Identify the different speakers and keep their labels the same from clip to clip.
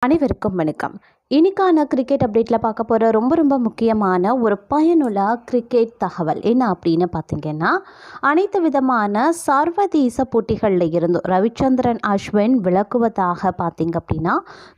Speaker 1: அனைவருக்கும் வணக்கம். இன்னைக்கான கிரிக்கெட் அப்டேட்டில் பார்க்க போகிற ரொம்ப முக்கியமான ஒரு பயனுள்ள கிரிக்கெட் தகவல் என்ன அப்படின்னு பார்த்தீங்கன்னா, அனைத்து விதமான சர்வதேச போட்டிகளில் இருந்தும் ரவிச்சந்திரன் அஸ்வின் விலகுவதாக பார்த்தீங்க அப்படின்னா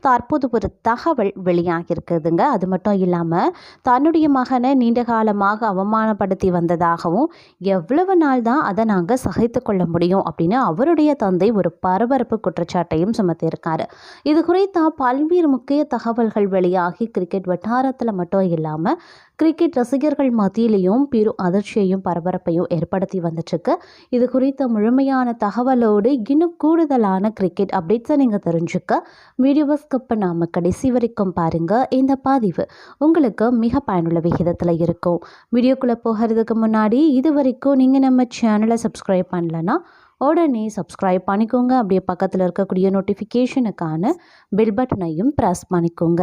Speaker 1: தற்போது ஒரு தகவல் வெளியாகிருக்குதுங்க. அது மட்டும் இல்லாமல் தன்னுடைய மகனை நீண்ட காலமாக அவமானப்படுத்தி வந்ததாகவும், எவ்வளவு நாள் தான் அதை நாங்கள் சகித்து கொள்ள முடியும் அப்படின்னு அவருடைய தந்தை ஒரு பரபரப்பு குற்றச்சாட்டையும் சுமத்தியிருக்காரு. இது குறித்த பல்வேறு முக்கிய தகவல்கள் வெளியாகி கிரிக்கெட் வட்டாரத்தில் மட்டும் இல்லாமல் கிரிக்கெட் ரசிகர்கள் மத்தியிலையும் பெரும் அதிர்ச்சியையும் பரபரப்பையும் ஏற்படுத்தி வந்துட்டுருக்கு. இது குறித்த முழுமையான தகவலோடு இன்னும் கூடுதலான கிரிக்கெட் அப்டேட்ஸை நீங்கள் தெரிஞ்சுக்க வீடியோவை ஸ்கிப் பண்ணாமல் கடைசி வரைக்கும் பாருங்கள். இந்த பதிவு உங்களுக்கு மிக பயனுள்ள விகிதத்தில் இருக்கும். வீடியோக்குள்ளே போகிறதுக்கு முன்னாடி இது வரைக்கும் நீங்கள் நம்ம சேனலை சப்ஸ்கிரைப் பண்ணலன்னா உடனே சப்ஸ்கிரைப் பண்ணிக்கோங்க. அப்படியே பக்கத்தில் இருக்கக்கூடிய நோட்டிஃபிகேஷனுக்கான பெல் பட்டனையும் ப்ரெஸ் பண்ணிக்கோங்க.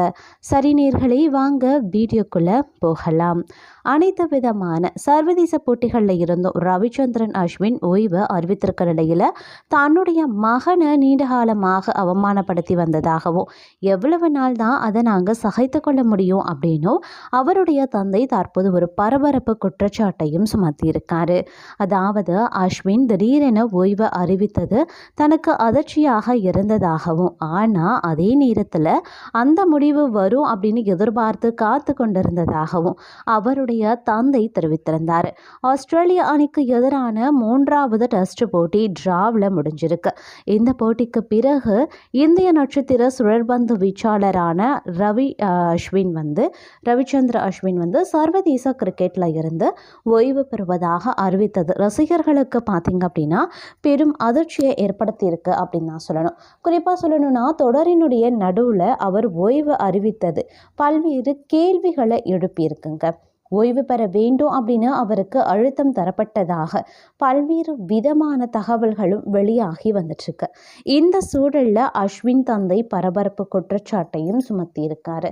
Speaker 1: சரி நேயர்களே, வாங்க வீடியோக்குள்ளே போகலாம். அனைத்து விதமான சர்வதேச போட்டிகளில் இருந்தும் ரவிச்சந்திரன் அஸ்வின் ஓய்வு அறிவித்திருக்க நிலையில் தன்னுடைய மகனை நீண்ட காலமாக அவமானப்படுத்தி வந்ததாகவும், எவ்வளவு நாள் தான் அதை நாங்கள் சகித்து கொள்ள முடியும் அப்படின்னும் அவருடைய தந்தை தற்போது ஒரு பரபரப்பு குற்றச்சாட்டையும் சுமத்தியிருக்காரு. அதாவது அஸ்வின் திடீரென ஓய்வு அறிவித்தது தனக்கு அதிர்ச்சியாக இருந்ததாகவும், ஆனால் அதே நேரத்தில் அந்த முடிவு வரும் அப்படின்னு எதிர்பார்த்து காத்து கொண்டிருந்ததாகவும் அவருடைய தந்தை தெரிவித்திருந்தார். ஆஸ்திரேலிய அணிக்கு எதிரான 3வது டெஸ்ட் போட்டி டிராவில் முடிஞ்சிருக்கு. இந்த போட்டிக்கு பிறகு இந்திய நட்சத்திர சுழற்பந்து வீச்சாளரான ரவிச்சந்திர அஸ்வின் சர்வதேச கிரிக்கெட்டில் இருந்து ஓய்வு பெறுவதாக அறிவித்தது ரசிகர்களுக்கு பார்த்தீங்க அப்படின்னா பெரும் அதிர்ச்சியை ஏற்படுத்தியிருக்கு அப்படின்னு தான் சொல்லணும். குறிப்பாக சொல்லணும்னா, தொடரினுடைய நடுவில் அவர் ஓய்வு அறிவித்தது பல்வேறு கேள்விகளை எழுப்பியிருக்குங்க. ஓய்வு பெற வேண்டும் அப்படின்னு அவருக்கு அழுத்தம் தரப்பட்டதாக பல்வேறு விதமான தகவல்களும் வெளியாகி வந்துட்டுருக்கு. இந்த சூழலில் அஸ்வின் தந்தை பரபரப்பு குற்றச்சாட்டையும் சுமத்தியிருக்காரு.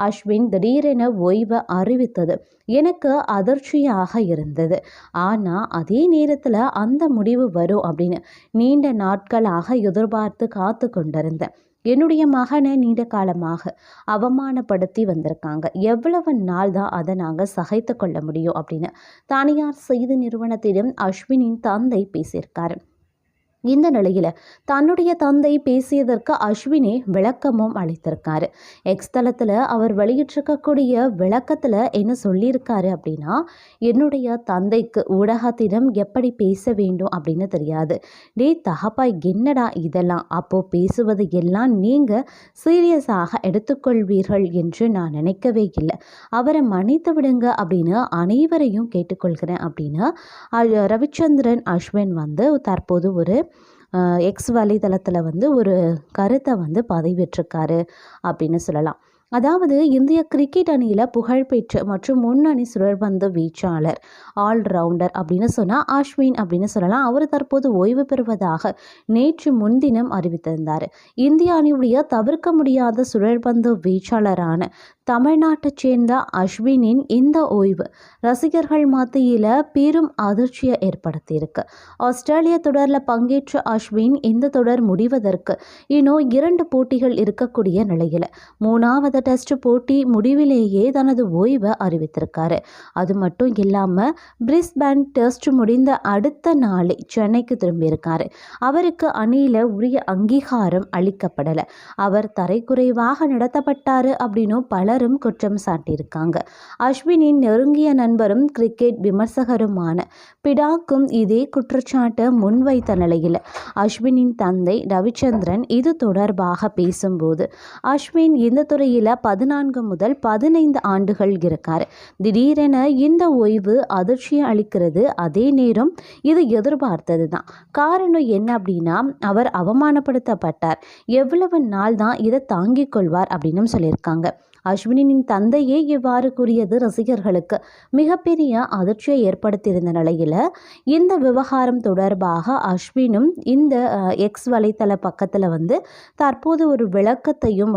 Speaker 1: அஸ்வின் திடீரென ஓய்வை அறிவித்தது எனக்கு அதிர்ச்சியாக இருந்தது, ஆனால் அதே நேரத்தில் அந்த முடிவு வரும் அப்படின்னு நீண்ட நாட்களாக எதிர்பார்த்து காத்து கொண்டிருந்தேன். என்னுடைய மகனை நீண்ட காலமாக அவமானப்படுத்தி வந்திருக்காங்க, எவ்வளவு நாள் தான் அதை நாங்கள் சகித்து கொள்ள முடியும் அப்படின்னு தனியார் செய்தி நிறுவனத்திடம் அஸ்வினின் தந்தை பேசியிருக்காரு. இந்த நிலையில் தன்னுடைய தந்தை பேசியதற்கு அஸ்வினே விளக்கமும் அளித்திருக்காரு. எக்ஸ் தளத்தில் அவர் வெளியிட்டிருக்கக்கூடிய விளக்கத்தில் என்ன சொல்லியிருக்காரு அப்படின்னா, என்னுடைய தந்தைக்கு ஊடகத்திடம் எப்படி பேச வேண்டும் அப்படின்னு தெரியாது. டே தகப்பா, என்னடா இதெல்லாம், அப்போது பேசுவது எல்லாம் நீங்கள் சீரியஸாக எடுத்துக்கொள்வீர்கள் என்று நான் நினைக்கவே இல்லை. அவரை மன்னித்து விடுங்க அப்படின்னு அனைவரையும் கேட்டுக்கொள்கிறேன் அப்படின்னு ரவிச்சந்திரன் அஸ்வின் தற்போது ஒரு எக்ஸ் வலைதளத்தில் ஒரு கருத்தை பதிவிட்டிருக்காரு அப்படின்னு சொல்லலாம். அதாவது, இந்திய கிரிக்கெட் அணியில் புகழ்பெற்ற மற்றும் முன்னணி சுழற்பந்து வீச்சாளர், ஆல்ரவுண்டர் அப்படின்னு சொன்னால் அஸ்வின் அப்படின்னு சொல்லலாம். அவர் தற்போது ஓய்வு பெறுவதாக நேற்று முன்தினம் அறிவித்திருந்தார். இந்திய அணியுடைய தவிர்க்க முடியாத சுழற்பந்து வீச்சாளரான தமிழ்நாட்டைச் சேர்ந்த அஸ்வினின் இந்த ஓய்வு ரசிகர்கள் மத்தியில் பெரும் அதிர்ச்சியை ஏற்படுத்தியிருக்கு. ஆஸ்திரேலிய தொடரில் பங்கேற்ற அஸ்வின் இந்த தொடர் முடிவதற்கு இன்னும் 2 போட்டிகள் இருக்கக்கூடிய நிலையில் 3வது டெஸ்ட் போட்டி முடிவிலேயே தனது ஓய்வை அறிவித்திருக்காரு. அது மட்டும் இல்லாமல் பிரிஸ்பேன் டெஸ்ட் முடிந்த அடுத்த நாளே சென்னைக்கு திரும்பியிருக்காரு. அவருக்கு அணியில் உரிய அங்கீகாரம் அளிக்கப்படலை, அவர் தரைக்குறைவாக நடத்தப்பட்டார் அப்படின்னு பலரும் குற்றம் சாட்டியிருக்காங்க. அஸ்வினின் நெருங்கிய நண்பரும் கிரிக்கெட் விமர்சகருமான பிடாக்கும் இதே குற்றச்சாட்டை முன்வைத்த நிலையில் அஸ்வினின் தந்தை ரவிச்சந்திரன் இது தொடர்பாக பேசும்போது, அஸ்வின் இந்த துறையில் 14 முதல் 15 ஆண்டுகள் இருக்கார். திடீரென இந்த ஓய்வு அதிர்ச்சியை அளிக்கிறது, அதே நேரம் இது எதிர்பார்த்தது தான். காரணம் என்ன அப்படின்னா, அவர் அவமானப்படுத்தப்பட்டார், எவ்வளவு நாள் தான் இதை தாங்கிக் கொள்வார் அப்படின்னு சொல்லியிருக்காங்க. அஸ்வினின் தந்தையே இவ்வாறு கூறியது ரசிகர்களுக்கு மிகப்பெரிய அதிர்ச்சியை ஏற்படுத்தியிருந்த நிலையில் இந்த விவகாரம் தொடர்பாக அஸ்வினும் இந்த எக்ஸ் வலைத்தள பக்கத்தில் தற்போது ஒரு விளக்கத்தையும்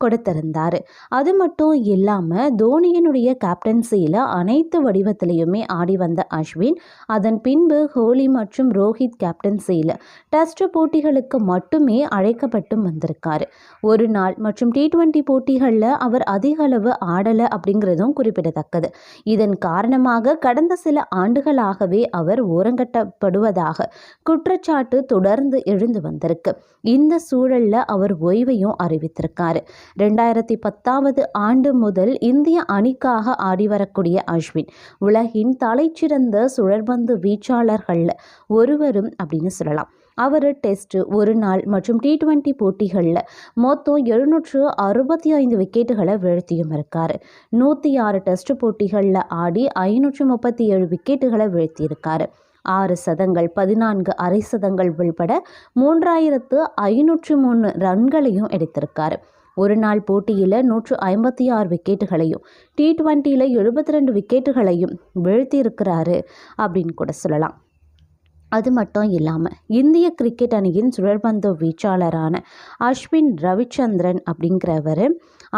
Speaker 1: கொடுத்திருந்தார். அது மட்டும் இல்லாமல் தோனியினுடைய கேப்டன்சியில் அனைத்து வடிவத்திலையுமே ஆடி வந்த அஸ்வின் அதன் பின்பு கோலி மற்றும் ரோஹித் கேப்டன்சியில் டெஸ்ட் போட்டிகளுக்கு மட்டுமே அழைக்கப்பட்டு வந்திருக்காரு. ஒரு நாள் மற்றும் T20 போட்டிகளில் அவர் அதிக அளவு ஆடலை அப்படிங்கிறதும் குறிப்பிடத்தக்கது. இதன் காரணமாக கடந்த சில ஆண்டுகளாகவே அவர் ஓரங்கட்டப்படுவதாக குற்றச்சாட்டு தொடர்ந்து எழுந்து வந்திருக்கு. இந்த சூழலில் அவர் ஓய்வையும் அறிவித்திருக்காரு. 2010 ஆண்டு முதல் இந்திய அணிக்காக ஆடி வரக்கூடிய அஸ்வின் உலகின் தலைச்சிறந்த சுழற்பந்து வீச்சாளர்களில் ஒருவரும் அப்படின்னு சொல்லலாம். அவர் டெஸ்ட், ஒரு நாள் மற்றும் T20 போட்டிகளில் மொத்தம் 765 விக்கெட்டுகளை வீழ்த்தியும் இருக்கார். 106 டெஸ்ட் போட்டிகளில் ஆடி 537 விக்கெட்டுகளை வீழ்த்தியிருக்காரு. 6 சதங்கள், 14 அரை சதங்கள் உள்பட 3503 ரன்களையும் எடுத்திருக்காரு. ஒரு நாள் போட்டியில் 156 விக்கெட்டுகளையும் T20யில் 72 விக்கெட்டுகளையும் வீழ்த்தியிருக்கிறாரு அப்படின்னு கூட சொல்லலாம். அது மட்டும் இல்லாமல் இந்திய கிரிக்கெட் அணியின் சுழற்பந்து வீச்சாளரான அஸ்வின் ரவிச்சந்திரன் அப்படிங்கிறவர்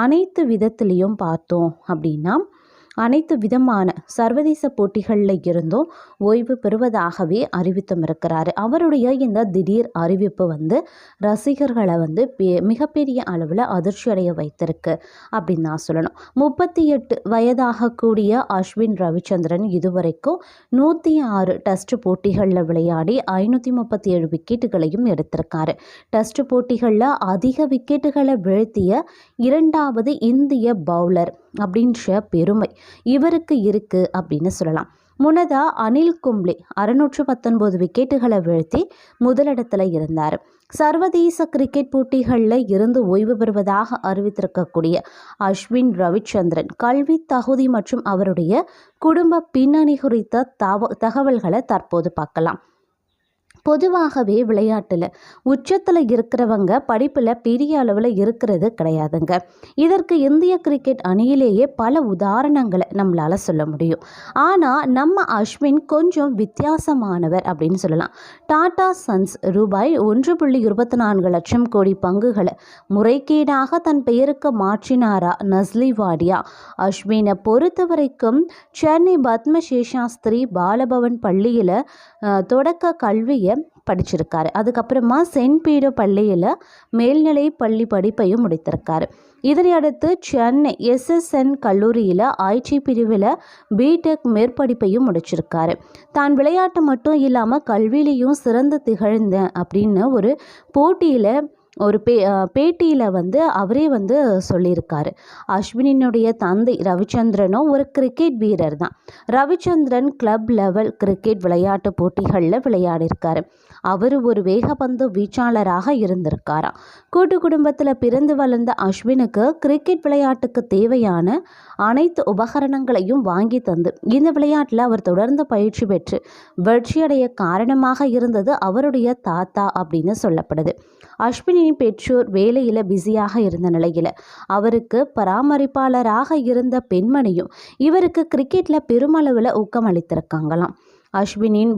Speaker 1: அனைத்து விதத்திலையும் பார்த்தோம் அப்படின்னா அனைத்து விதமான சர்வதேச போட்டிகளில் இருந்தும் ஓய்வு பெறுவதாகவே அறிவித்தும் இருக்கிறாரு. அவருடைய இந்த திடீர் அறிவிப்பு ரசிகர்களை மிகப்பெரிய அளவில் அதிர்ச்சி அடைய வைத்திருக்கு அப்படின்னு தான் சொல்லணும். 38 வயதாகக்கூடிய அஸ்வின் ரவிச்சந்திரன் இதுவரைக்கும் 106 டெஸ்ட் போட்டிகளில் விளையாடி 537 விக்கெட்டுகளையும் எடுத்திருக்காரு. டெஸ்ட் போட்டிகளில் அதிக விக்கெட்டுகளை வீழ்த்திய 2வது இந்திய பவுலர் அப்படின்ற பெருமை இவருக்கு இருக்கு அப்படின்னு சொல்லலாம். முன்னதா அனில் கும்ப்ளே 619 விக்கெட்டுகளை வீழ்த்தி முதலிடத்தில் இருந்தார். சர்வதேச கிரிக்கெட் போட்டிகளில் இருந்து ஓய்வு பெறுவதாக அறிவித்திருக்கக்கூடிய அஸ்வின் ரவிச்சந்திரன் கல்வி தகுதி மற்றும் அவருடைய குடும்ப பின்னணி குறித்த தகவல்களை தற்போது பார்க்கலாம். பொதுவாகவே விளையாட்டில் உச்சத்தில் இருக்கிறவங்க படிப்பில் பெரிய அளவில் இருக்கிறது கிடையாதுங்க. இதற்கு இந்திய கிரிக்கெட் அணியிலேயே பல உதாரணங்களை நம்மளால் சொல்ல முடியும். ஆனால் நம்ம அஸ்வின் கொஞ்சம் வித்தியாசமானவர் அப்படின்னு சொல்லலாம். டாடா சன்ஸ் ரூபாய் 1.24 லட்சம் கோடி பங்குகளை முறைகேடாக தன் பெயருக்கு மாற்றினாரா நஸ்லி வாடியா? அஸ்வினை பொறுத்த வரைக்கும் சென்னை பத்மசேஷாஸ்திரி பாலபவன் பள்ளியில் தொடக்க கல்வியை படிச்சிருக்காரு. அதுக்கப்புறமா சென்ட் பீடர் பள்ளியில் மேல்நிலை பள்ளி படிப்பையும் முடித்திருக்காரு. இதனையடுத்து சென்னை SSN கல்லூரியில் IT பிரிவில் பிடெக் மேற்படிப்பையும் முடிச்சிருக்காரு. தான் விளையாட்டு மட்டும் இல்லாமல் கல்வியிலையும் சிறந்து திகழ்ந்தேன் அப்படின்னு ஒரு போட்டியில் ஒரு பேட்டியில் அவரே சொல்லியிருக்காரு. அஸ்வினினுடைய தந்தை ரவிச்சந்திரனும் ஒரு கிரிக்கெட் வீரர் தான். ரவிச்சந்திரன் கிளப் லெவல் கிரிக்கெட் விளையாட்டு போட்டிகளில் விளையாடியிருக்காரு. அவர் ஒரு வேகப்பந்து வீச்சாளராக இருந்திருக்காராம். கூட்டு குடும்பத்தில் பிறந்து வளர்ந்த அஸ்வினுக்கு கிரிக்கெட் விளையாட்டுக்கு தேவையான அனைத்து உபகரணங்களையும் வாங்கி தந்து இந்த விளையாட்டில் அவர் தொடர்ந்து பயிற்சி பெற்று வெற்றியடைய காரணமாக இருந்தது அவருடைய தாத்தா அப்படின்னு சொல்லப்படுது. அஸ்வினின் பெற்றோர் வேலையில் பிஸியாக இருந்த நிலையில் அவருக்கு பராமரிப்பாளராக இருந்த பெண்மணியும் இவருக்கு கிரிக்கெட்டில் பெருமளவில் ஊக்கம் அளித்திருக்காங்களாம். அஸ்வினின்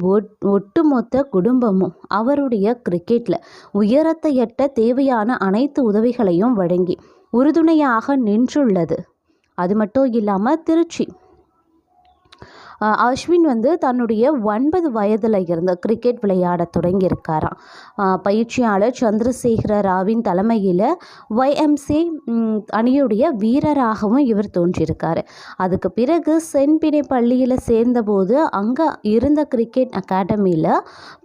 Speaker 1: ஒட்டுமொத்த குடும்பமும் அவருடைய கிரிக்கெட்டில் உயரத்தை எட்ட தேவையான அனைத்து உதவிகளையும் வழங்கி உறுதுணையாக நின்றுள்ளது. அது மட்டும் இல்லாமல் திருச்சி அஸ்வின் தன்னுடைய 9 வயதில் இருந்து கிரிக்கெட் விளையாட தொடங்கியிருக்காராம். பயிற்சியாளர் சந்திரசேகர ராவின் தலைமையில் YMCA அணியுடைய வீரராகவும் இவர் தோன்றியிருக்காரு. அதுக்கு பிறகு சென்ட் பீடர் பள்ளியில் சேர்ந்தபோது அங்கே இருந்த கிரிக்கெட் அகாடமியில்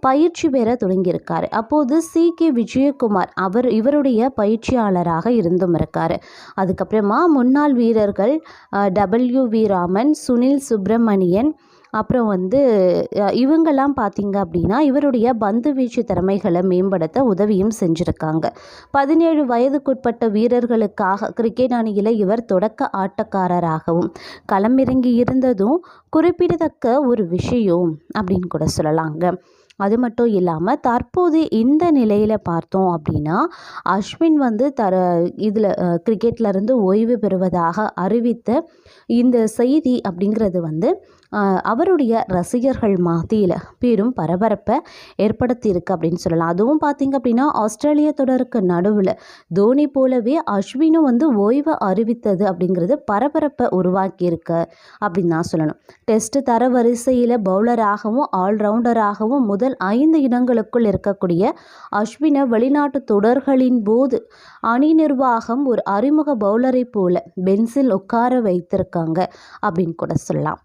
Speaker 1: பயிற்சி பெற தொடங்கியிருக்காரு. அப்போது CK விஜயகுமார் இவருடைய பயிற்சியாளராக இருந்தும் இருக்கார். அதுக்கப்புறமா முன்னாள் வீரர்கள் WV ராமன், சுனில் சுப்பிரமணியன், அப்புறம் இவங்கெல்லாம் பார்த்தீங்க அப்படின்னா இவருடைய பந்து வீச்சு திறமைகளை மேம்படுத்த உதவியும் செஞ்சுருக்காங்க. 17 வயதுக்குட்பட்ட வீரர்களுக்காக கிரிக்கெட் அணியில் இவர் தொடக்க ஆட்டக்காரராகவும் களமிறங்கி இருந்ததும் குறிப்பிடத்தக்க ஒரு விஷயம் அப்படின்னு கூட சொல்லலாங்க. அது மட்டும் இல்லாமல் தற்போது இந்த நிலையில் பார்த்தோம் அப்படின்னா அஸ்வின் இதில் கிரிக்கெட்லேருந்து ஓய்வு பெறுவதாக அறிவித்த இந்த செய்தி அப்படிங்கிறது அவருடைய ரசிகர்கள் மத்தியில் பெரும் பரபரப்பை ஏற்படுத்தியிருக்கு அப்படின்னு சொல்லலாம். அதுவும் பார்த்திங்க அப்படின்னா ஆஸ்திரேலிய தொடருக்கு நடுவில் தோனி போலவே அஸ்வினும் வந்து ஓய்வை அறிவித்தது அப்படிங்கிறது பரபரப்பை உருவாக்கியிருக்கு அப்படின்னு தான் சொல்லணும். டெஸ்ட் தரவரிசையில் பவுலராகவும் ஆல்ரவுண்டராகவும் முதல் 5 இடங்களுக்குள் இருக்கக்கூடிய அஸ்வினை வெளிநாட்டு தொடர்களின் போது அணி நிர்வாகம் ஒரு அறிமுக பவுலரை போல பென்சில் உட்கார வைத்திருக்காங்க அப்படின்னு கூட சொல்லலாம்.